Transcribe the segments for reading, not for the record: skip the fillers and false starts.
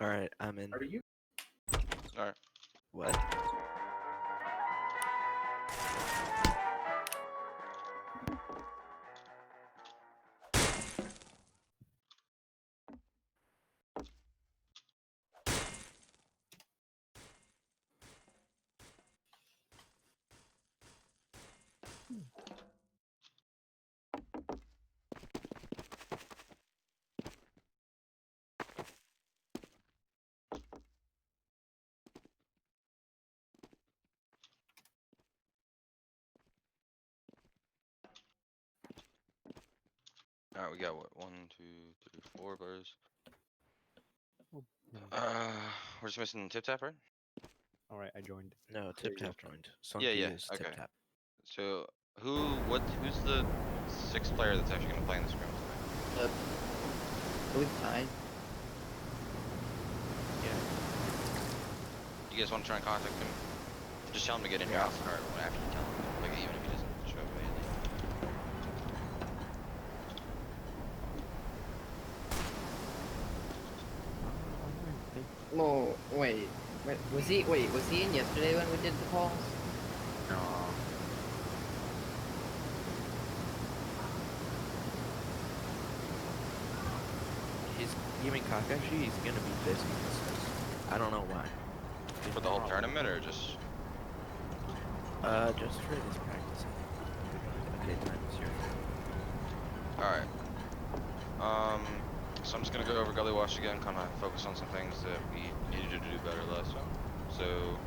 Alright, I'm in. Are you? Alright. What? Alright, we got what? 1, 2, 3, 4 players. We're just missing Tip Tap, right? Alright, I joined. No, Tip Tap joined. Yeah, Sunky yeah, is Tip okay. Tap. So, who's the sixth player that's actually gonna play in this room tonight? Who's fine? You guys want to try and contact him? Just tell him to get in here. I'll start after you tell him. Like, even if he doesn't show up immediately. Oh, wait. Was he in yesterday when we did the calls? No. He's Gaming Kakashi, he's gonna be busy. I don't know why. For the whole tournament, or just... Just for this practice. Okay, time is your Alright. So I'm just gonna go over Gully Wash again, kind of focus on some things that we needed to do better last time. So,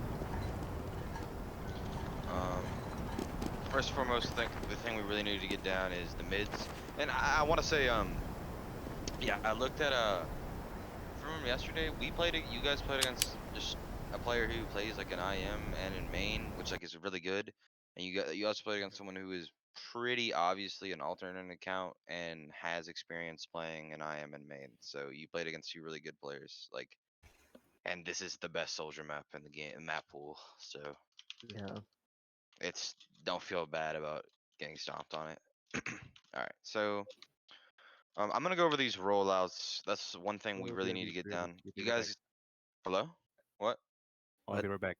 first and foremost, I think the thing we really need to get down is the mids. And I want to say, yeah, I looked at from yesterday. You guys played against just a player who plays like an IM and in main, which like is really good. And you also played against someone who is pretty obviously an alternate account and has experience playing an IM and main. So you played against two really good players, like, and this is the best soldier map in the game, map pool. So Yeah. it's don't feel bad about getting stomped on it. All right, so I'm gonna go over these rollouts. That's one thing we really need to get down. You guys, hello? What? Oh, they were back.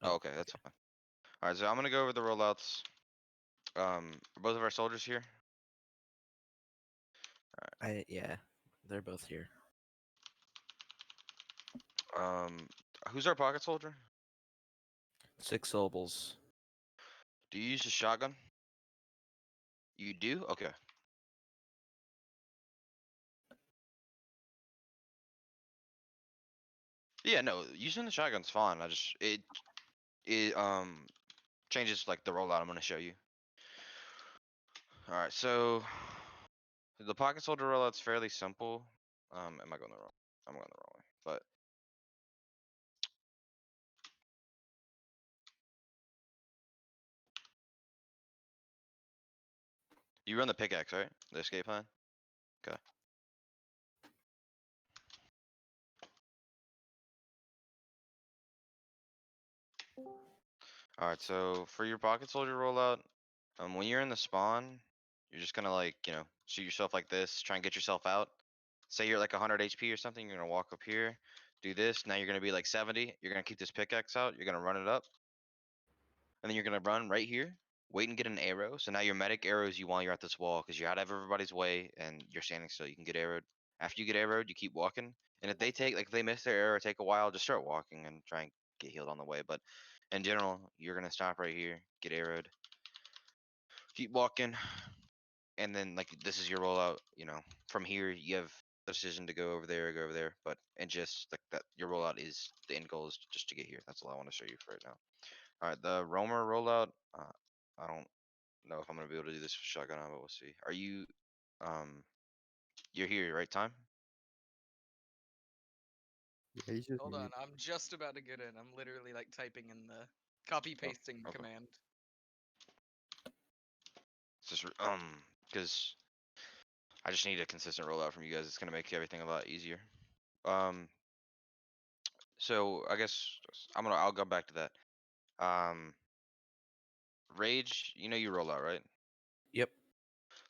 Oh, okay, that's fine. All right, so I'm gonna go over the rollouts. Are both of our soldiers here? yeah, they're both here. Who's our pocket soldier? 6 syllables. Do you use a shotgun? You do? Okay. Yeah, no, using the shotgun's fine. It changes like the rollout I'm gonna show you. All right, so the pocket soldier rollout's fairly simple. Am I going the wrong? I'm going the wrong way, but you run the pickaxe, right? The escape plan. Okay. All right, so for your pocket soldier rollout, when you're in the spawn, you're just gonna like, shoot yourself like this, try and get yourself out. Say you're like 100 HP or something, you're gonna walk up here, do this. Now you're gonna be like 70. You're gonna keep this pickaxe out. You're gonna run it up, and then you're gonna run right here. Wait and get an arrow. So now your medic arrows you while you're at this wall because you're out of everybody's way and you're standing still. You can get arrowed. After you get arrowed, you keep walking. And if they miss their arrow, take a while, just start walking and try and get healed on the way. But in general, you're gonna stop right here, get arrowed, keep walking, and then like this is your rollout. From here you have the decision to go over there or go over there. But and just like that, your rollout is the end goal is just to get here. That's all I want to show you for right now. All right, the roamer rollout. I don't know if I'm gonna be able to do this with shotgun on, but we'll see. Are you, you're here, right? Time? Yeah, he's just Hold on, muted. I'm just about to get in. I'm literally like typing in the copy pasting okay. command. It's just because I just need a consistent rollout from you guys. It's gonna make everything a lot easier. So I guess I'll go back to that. Rage, you roll out, right? Yep.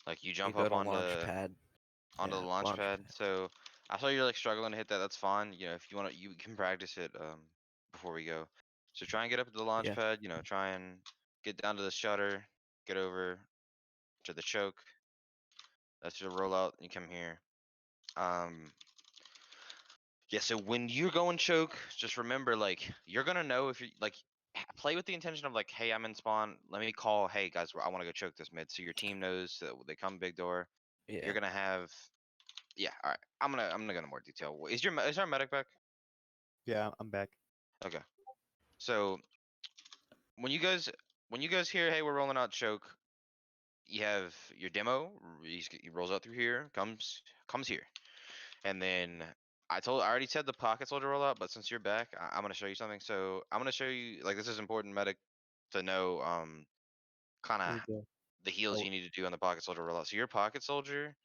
Like you You jump go up to onto launch pad. the Yeah, launch pad. pad. So I saw you're like struggling to hit that. That's fine. You know, if you want to, you can practice it before we go. So try and get up at the launch Yeah. pad. You know, try and get down to the shutter, get over to the choke. That's your rollout. You come here. Um, yeah. So when you're going choke, just remember like you're gonna know if you like play with the intention of like, hey, I'm in spawn. Let me call. Hey guys, I want to go choke this mid. So your team knows that they come big door. Yeah. You're gonna have. Yeah. All right. I'm gonna go into more detail. Is our medic back? Yeah, I'm back. Okay. So when you guys hear, hey, we're rolling out choke, you have your demo. He rolls out through here, comes here, and then I already said the pocket soldier rollout, but since you're back, I'm gonna show you something. So I'm gonna show you like this is important medic to know kind of Where's the? the heals Oh, you need to do on the pocket soldier rollout. So your pocket soldier,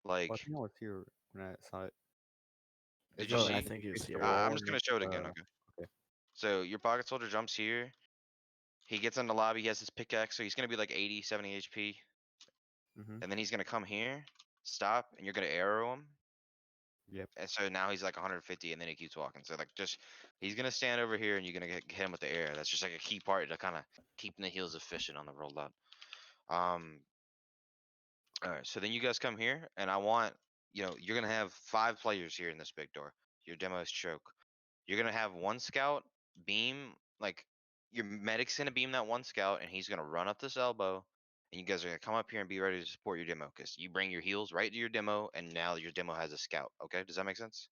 well, I like, think I was here when I saw it. did Is you Oh, it I see? like think he was against the here. wall I'm and just then gonna show it again. Okay. okay. So your pocket soldier jumps here. He gets in the lobby. He has his pickaxe, so he's gonna be like 80, 70 HP. Mm-hmm. And then he's gonna come here, stop, and you're gonna arrow him. Yep. And so now he's like 150, and then he keeps walking. So like just he's gonna stand over here, and you're gonna hit him with the air. That's just like a key part to kind of keeping the heals efficient on the rollout. Um. All right. So then you guys come here, and I want you're gonna have 5 players here in this big door. Your demo's choke. You're gonna have one scout beam, like your medic's gonna beam that one scout, and he's gonna run up this elbow, and you guys are gonna come up here and be ready to support your demo, because you bring your heals right to your demo, and now your demo has a scout. Okay, does that make sense?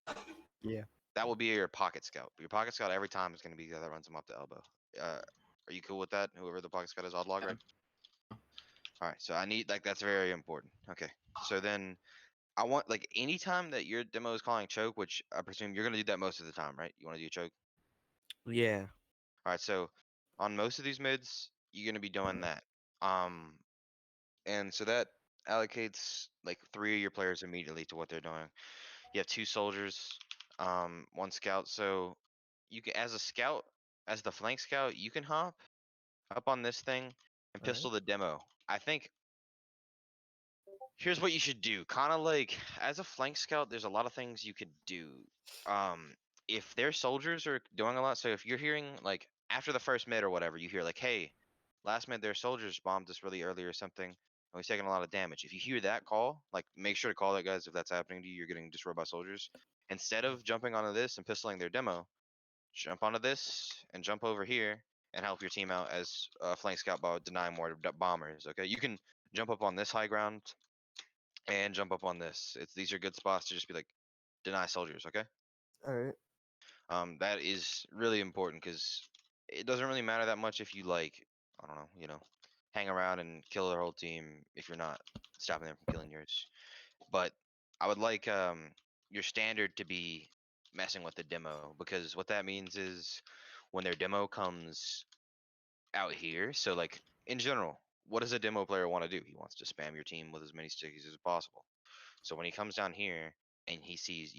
Yeah. That will be your pocket scout. Your pocket scout every time is gonna be the guy that runs him up the elbow. Are you cool with that? Whoever the pocket scout is, Oddlog, right? All right, so I need like that's very important. Okay, so then I want like anytime that your demo is calling choke, which I presume you're gonna do that most of the time, right? You want to do choke. Yeah. All right, so on most of these mids, you're gonna be doing that. Um, and so that allocates like 3 of your players immediately to what they're doing. You have 2 soldiers, 1 scout. So you can, as a scout, as the flank scout, you can hop up on this thing and Alright. pistol the demo. I think here's what you should do. Kind of like as a flank scout, there's a lot of things you could do. Um, if their soldiers are doing a lot, so if you're hearing like after the first mid or whatever, you hear like, hey, last mid their soldiers bombed us really early or something, and we're taking a lot of damage. If you hear that call, like make sure to call that, guys, if that's happening to you, you're getting destroyed by soldiers. Instead of jumping onto this and pistoling their demo, jump onto this and jump over here and help your team out as flank scout by denying more bombers. Okay, you can jump up on this high ground and jump up on this. These are good spots to just be like deny soldiers. Okay. All right. That is really important because it doesn't really matter that much if you like, I don't know, hang around and kill their whole team if you're not stopping them from killing yours. But I would like your standard to be messing with the demo, because what that means is when their demo comes out here, so like in general, what does a demo player want to do? He wants to spam your team with as many stickies as possible. So when he comes down here and he sees,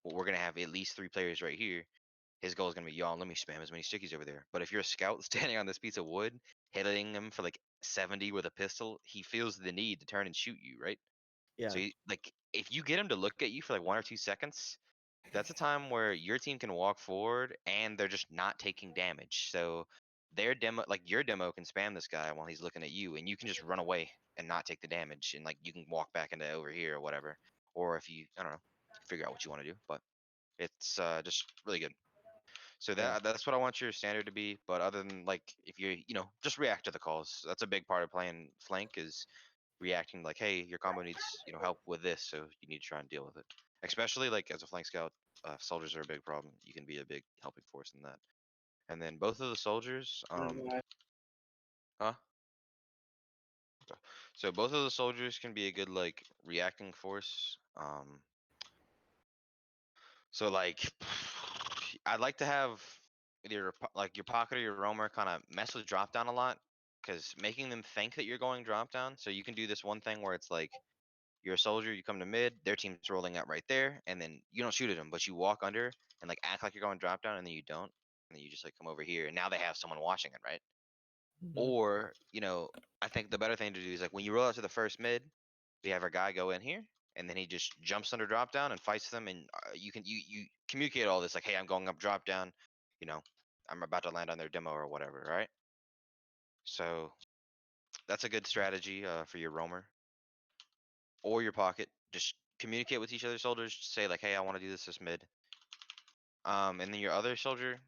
well, we're gonna have at least 3 players right here, his goal is gonna be, y'all, let me spam as many stickies over there. But if you're a scout standing on this piece of wood, hitting him for like 70 with a pistol, he feels the need to turn and shoot you, right? Yeah. So like if you get him to look at you for like 1 or 2 seconds, that's a time where your team can walk forward and they're just not taking damage. So their demo, like your demo, can spam this guy while he's looking at you, and you can just run away and not take the damage, and like you can walk back into over here or whatever. Or if you, I don't know, figure out what you want to do, but it's just really good. So Yeah. that's what I want your standard to be. But other than like if you just react to the calls. That's a big part of playing flank, is reacting like, hey, your combo needs help with this, so you need to try and deal with it. Especially like as a flank scout, soldiers are a big problem. You can be a big helping force in that. And then both of the soldiers, huh? Okay. So both of the soldiers can be a good like reacting force. So like, I'd like to have either like your pocket or your roamer kind of mess with drop down a lot, because making them think that you're going drop down. So you can do this one thing where it's like you're a soldier, you come to mid, their team's rolling out right there, and then you don't shoot at them, but you walk under and like act like you're going drop down, and then you don't, and then you just like come over here, and now they have someone watching it, right? Mhm. Or I think the better thing to do is like when you roll out to the first mid, we have our guy go in here, and then he just jumps under drop down and fights them, and you communicate all this like, hey, I'm going up drop down, you know, I'm about to land on their demo or whatever, right? So that's a good strategy for your roamer or your pocket. Just communicate with each other soldiers. Say like, hey, I want to do this mid. And then your other soldier,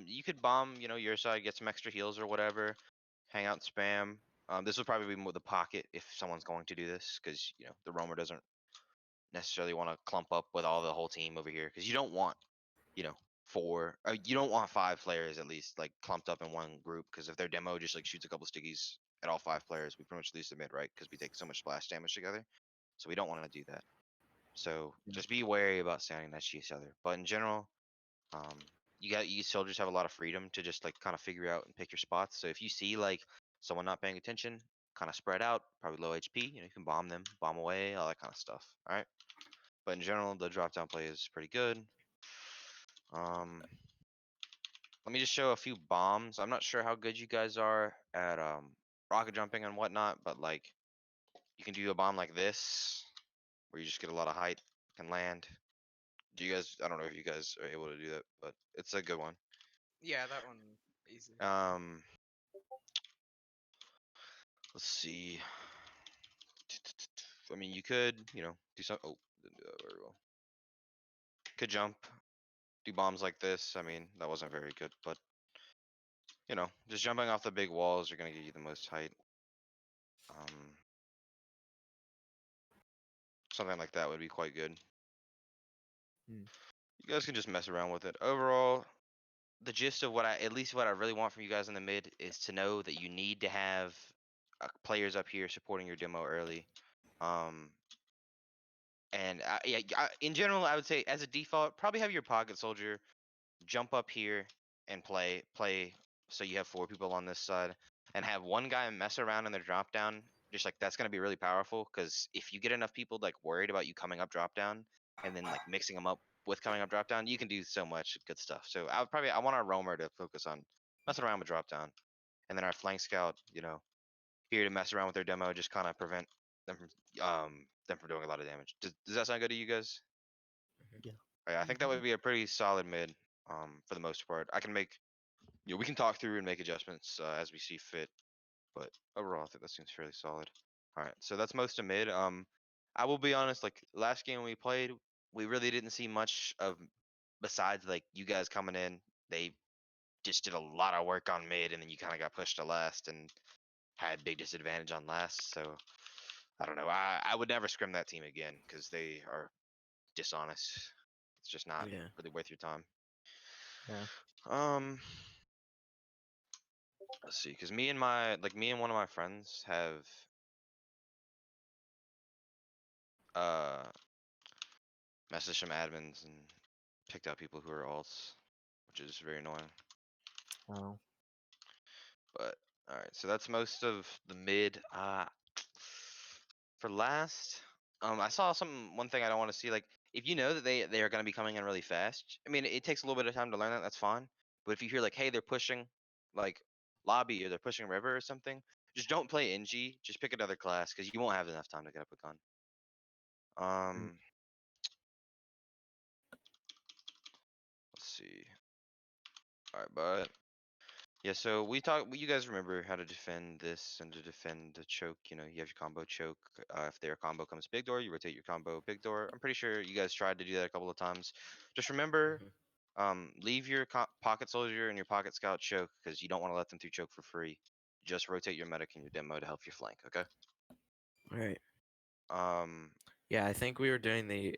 you could bomb, your side, get some extra heals or whatever. Hang out and spam. This would probably be more the pocket if someone's going to do this, because the roamer doesn't necessarily want to clump up with the whole team over here, because you don't want, you don't want 5 players at least like clumped up in one group, because if their demo just like shoots a couple stickies at all 5 players, we pretty much lose the mid, right? Because we take so much splash damage together. So we don't want to do that. So just be wary about standing next to each other. But in general, you soldiers have a lot of freedom to just like kind of figure out and pick your spots. So if you see like someone not paying attention, kind of spread out, probably low HP, you can bomb them, bomb away, all that kind of stuff. All right. But in general, the drop down play is pretty good. Let me just show a few bombs. I'm not sure how good you guys are at rocket jumping and whatnot, but like you can do a bomb like this where you just get a lot of height, can land. Do you guys? I don't know if you guys are able to do that, but it's a good one. Yeah, that one easy. Let's see. I mean, you could, do some. Oh, didn't do that very well. Could jump, do bombs like this. I mean, that wasn't very good, but just jumping off the big walls are gonna give you the most height. Something like that would be quite good. You guys can just mess around with it. Overall, the gist of at least what I really want from you guys in the mid is to know that you need to have players up here supporting your demo early. And in general, I would say as a default, probably have your pocket soldier jump up here and play, so you have 4 people on this side, and have one guy mess around in their drop down. Just like that's gonna be really powerful, because if you get enough people like worried about you coming up drop down, and then like mixing them up with coming up drop down, you can do so much good stuff. So I want our roamer to focus on messing around with drop down, and then our flank scout, here to mess around with their demo, just kind of prevent them from doing a lot of damage. Does that sound good to you guys? Yeah. Yeah, I think that would be a pretty solid mid. For the most part, I can make, we can talk through and make adjustments as we see fit. But overall, I think that seems fairly solid. All right, so that's most of mid. I will be honest, like last game we played, we really didn't see much of, besides like you guys coming in. They just did a lot of work on mid, and then you kind of got pushed to last and had big disadvantage on last. So I don't know. I would never scrim that team again, because they are dishonest. It's just not Yeah. really worth your time. Yeah. Let's see, because me and one of my friends have messaged some admins and picked out people who are alts, which is very annoying. Oh. But all right, so that's most of the mid. For last, I saw one thing I don't want to see. Like, if you know that they are going to be coming in really fast, I mean, it takes a little bit of time to learn that. That's fine. But if you hear like, hey, they're pushing like lobby, or they're pushing river or something, just don't play NG. Just pick another class, because you won't have enough time to get up a gun. Let's see. All right, but yeah, so you guys remember how to defend this and to defend the choke. You have your combo choke. If their combo comes big door, you rotate your combo big door. I'm pretty sure you guys tried to do that a couple of times. Just remember, leave your pocket soldier and your pocket scout choke, because you don't want to let them through choke for free. Just rotate your medic and your demo to help your flank. Okay. All right. Um. Yeah, I think we were doing the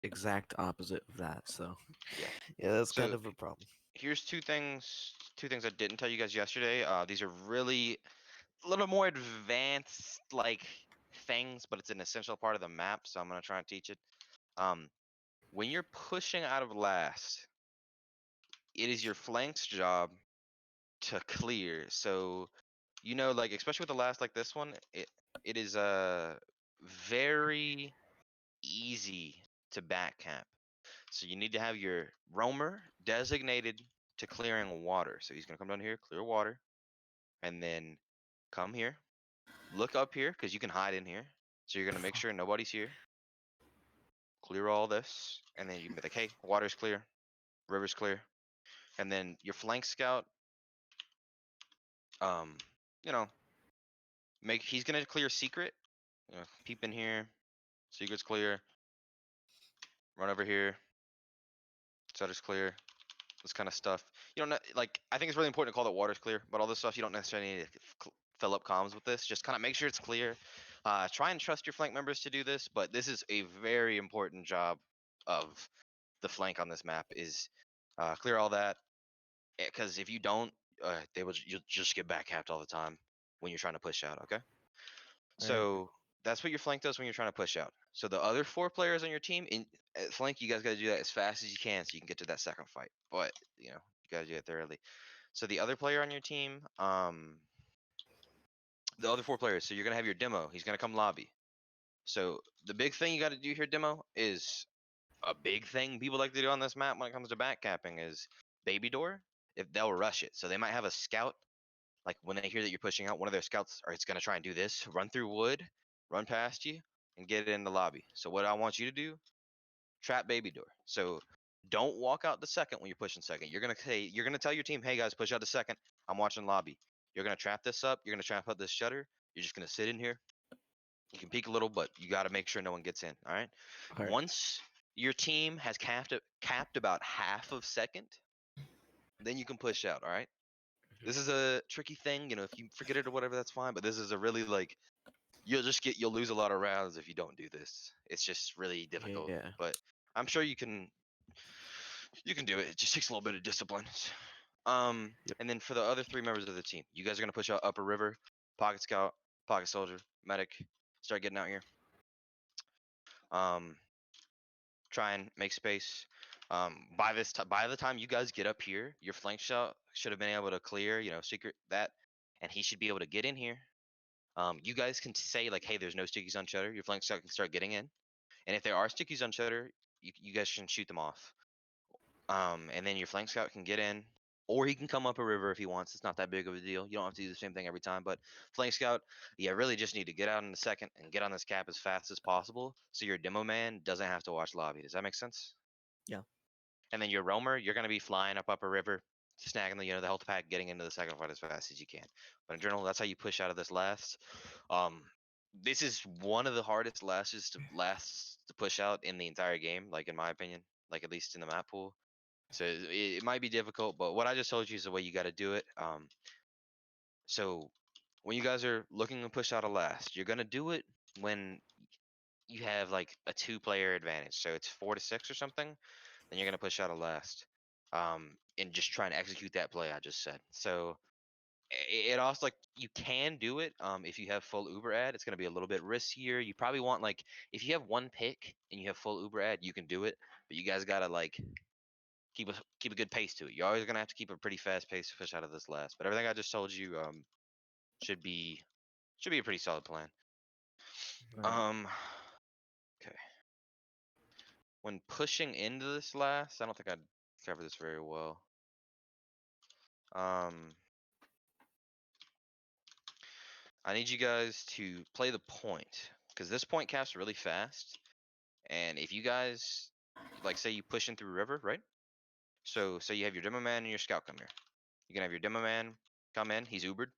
exact opposite of that. So Yeah. yeah, that's kind So- of a problem. Here's two things I didn't tell you guys yesterday. These are really a little more advanced like things, but it's an essential part of the map, so I'm gonna try and teach it. When you're pushing out of last, it is your flank's job to clear. So like especially with the last like this one, it is very easy to back cap. So you need to have your roamer designated to clearing water. So he's gonna come down here, clear water, and then come here, look up here, because you can hide in here. So you're gonna make sure nobody's here. clear all this, and then you can be like, hey, water's clear, river's clear, and then your flank scout, um, you know, he's gonna clear secret. You know, peep in here, secret's clear. Run over here, setter's clear. This kind of stuff. You don't like. I think it's really important to call that water's clear, but all this stuff you don't necessarily need to fill up comms with this. Just kind of make sure it's clear. Try and trust your flank members to do this, but this is a very important job of the flank on this map is clear all that, because if you don't, you'll just get back capped all the time when you're trying to push out. Okay, so that's what your flank does when you're trying to push out. So the other 4 players on your team in flank, you guys got to do that as fast as you can so you can get to that second fight. But you got to do it thoroughly. So the other player on your team, the other 4 players. So you're gonna have your demo. He's gonna come lobby. So the big thing you got to do here, demo, is a big thing people like to do on this map when it comes to backcapping is baby door. If they'll rush it, so they might have a scout. Like when they hear that you're pushing out, one of their scouts are it's gonna try and do this, run through wood, run past you, and get in the lobby. So what I want you to do, trap baby door. So don't walk out the second when you're pushing second. You're gonna tell your team, hey guys, push out the second. I'm watching lobby. You're gonna trap this up. You're gonna trap up this shutter. You're just gonna sit in here. You can peek a little, but you got to make sure no one gets in. All right. Alright. Once your team has capped about half of second, then you can push out. All right. This is a tricky thing. If you forget it or whatever, that's fine. But this is a really you'll lose a lot of rounds if you don't do this. It's just really difficult. Yeah. But I'm sure you can do it. It just takes a little bit of discipline. And then for the other 3 members of the team, you guys are gonna push out upper river, pocket scout, pocket soldier, medic. Start getting out here. Try and make space. By the time you guys get up here, your flank shot should have been able to clear, secret that, and he should be able to get in here. You guys can say like, hey, there's no stickies on shutter. Your flank scout can start getting in, and if there are stickies on shutter, you guys can shoot them off. And then your flank scout can get in, or he can come up a river if he wants. It's not that big of a deal. You don't have to do the same thing every time. But flank scout, really just need to get out in a second and get on this cap as fast as possible, so your demo man doesn't have to watch lobby. Does that make sense? Yeah. And then your roamer, you're gonna be flying up a river, snagging the the health pack, getting into the second fight as fast as you can. But in general, that's how you push out of this last. This is one of the hardest lasts to push out in the entire game, like in my opinion, like at least in the map pool. So it might be difficult, but what I just told you is the way you got to do it. So when you guys are looking to push out a last, you're gonna do it when you have like a 2-player advantage. So it's 4 to 6 or something. Then you're gonna push out a last, and just try and execute that play I just said. So it also, like, you can do it if you have full Uber ad. It's gonna be a little bit riskier. You probably want, like, if you have 1 pick and you have full Uber ad, you can do it. But you guys gotta like keep a good pace to it. You're always gonna have to keep a pretty fast pace to push out of this last. But everything I just told you should be a pretty solid plan. Okay. When pushing into this last, I don't think I'd cover this very well. I need you guys to play the point, because this point caps really fast. And if you guys, like, say you push in through river, right? So say you have your demo man and your scout come here. You can have your demo man come in. He's Ubered.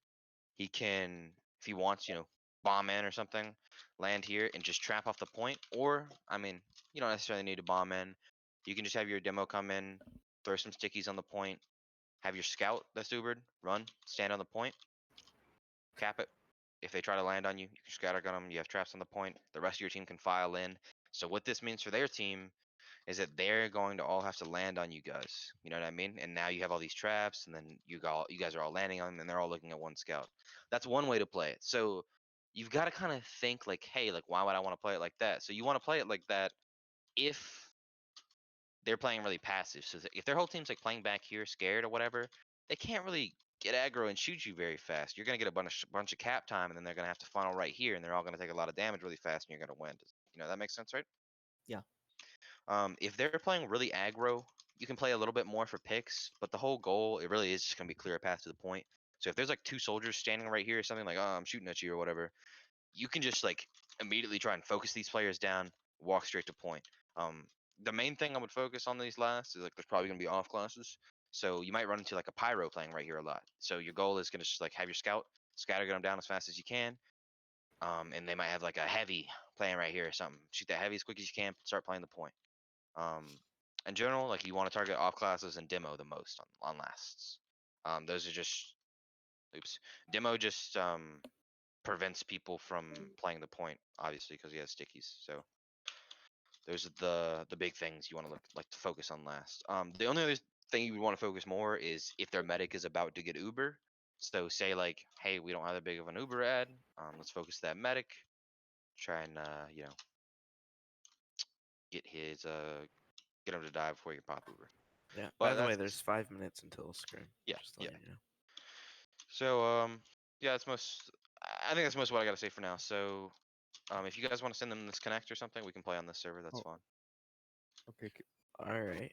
He can, if he wants, bomb in or something, land here and just trap off the point. Or, I mean, you don't necessarily need to bomb in. You can just have your demo come in, throw some stickies on the point, have your scout that's Ubered run, stand on the point, cap it. If they try to land on you, you can scatter gun them. You have traps on the point. The rest of your team can file in. So what this means for their team is that they're going to all have to land on you guys. You know what I mean? And now you have all these traps, and then you guys are all landing on them, and they're all looking at one scout. That's one way to play it. So you've got to kind of think like, hey, like, why would I want to play it like that? So you want to play it like that if they're playing really passive. So if their whole team's like playing back here, scared or whatever, they can't really get aggro and shoot you very fast. You're gonna get a bunch of cap time, and then they're gonna have to funnel right here, and they're all gonna take a lot of damage really fast, and you're gonna win. That makes sense, right? Yeah. If they're playing really aggro, you can play a little bit more for picks, but the whole goal, it really is just gonna be clear a path to the point. So if there's like 2 soldiers standing right here or something, like, oh, I'm shooting at you or whatever, you can just like immediately try and focus these players down, walk straight to point. The main thing I would focus on these last is like there's probably gonna be off classes. So you might run into like a pyro playing right here a lot. So your goal is gonna just like have your scout scatter them down as fast as you can. And they might have like a heavy playing right here or something. Shoot that heavy as quick as you can. Start playing the point. In general, like you want to target off classes and demo the most on lasts. Those are just oops. Demo just prevents people from playing the point, obviously, because he has stickies. So those are the big things you want to like to focus on last. The only other thing you would want to focus more is if their medic is about to get Uber. So say like, hey, we don't have that big of an Uber ad. Let's focus that medic. Try and get get him to die before you pop Uber. Yeah. But By the way, that's- there's 5 minutes until scrim. Yeah, Just letting you know. So yeah, that's most. I think that's most what I gotta say for now. So if you guys want to send them this connect or something, we can play on this server. That's Oh. fine. Okay. All right.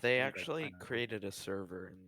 They Yeah, that's actually fine, I think. created a server and